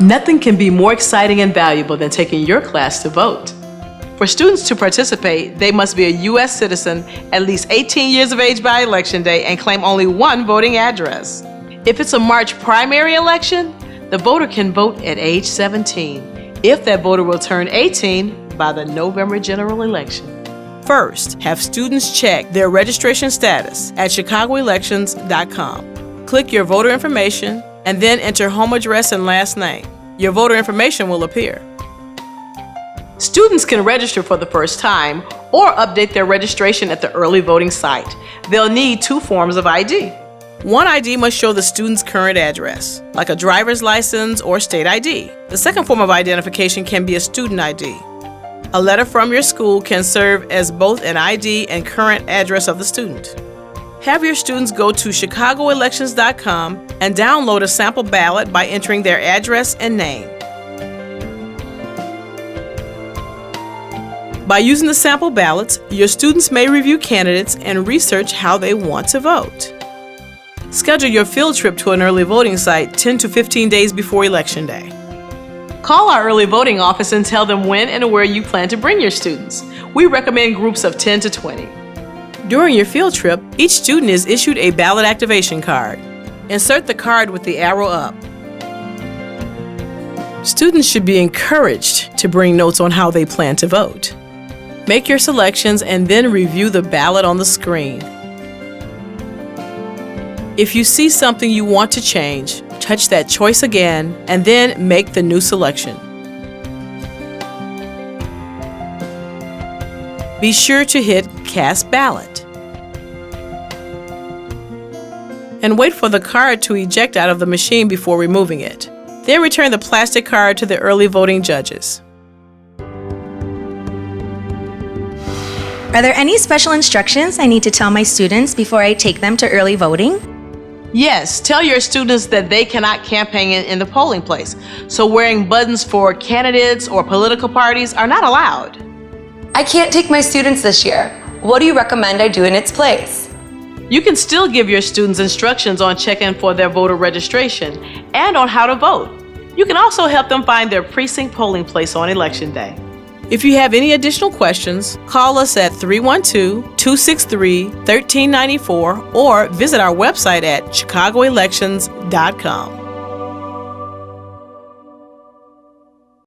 Nothing can be more exciting and valuable than taking your class to vote. For students to participate, they must be a U.S. citizen, at least 18 years of age by Election Day, and claim only one voting address. If it's a March primary election, the voter can vote at age 17, if that voter will turn 18 by the November general election. First, have students check their registration status at chicagoelections.com. Click your voter information and then enter home address and last name. Your voter information will appear. Students can register for the first time or update their registration at the early voting site. They'll need 2 forms of ID. One ID must show the student's current address, like a driver's license or state ID. The second form of identification can be a student ID. A letter from your school can serve as both an ID and current address of the student. Have your students go to chicagoelections.com and download a sample ballot by entering their address and name. By using the sample ballots, your students may review candidates and research how they want to vote. Schedule your field trip to an early voting site 10 to 15 days before Election Day. Call our early voting office and tell them when and where you plan to bring your students. We recommend groups of 10 to 20. During your field trip, each student is issued a ballot activation card. Insert the card with the arrow up. Students should be encouraged to bring notes on how they plan to vote. Make your selections and then review the ballot on the screen. If you see something you want to change, touch that choice again and then make the new selection. Be sure to hit Cast Ballot. And wait for the card to eject out of the machine before removing it. Then return the plastic card to the early voting judges. Are there any special instructions I need to tell my students before I take them to early voting? Yes, tell your students that they cannot campaign in the polling place, so wearing buttons for candidates or political parties are not allowed. I can't take my students this year. What do you recommend I do in its place? You can still give your students instructions on checking for their voter registration and on how to vote. You can also help them find their precinct polling place on Election Day. If you have any additional questions, call us at 312-263-1394 or visit our website at chicagoelections.com.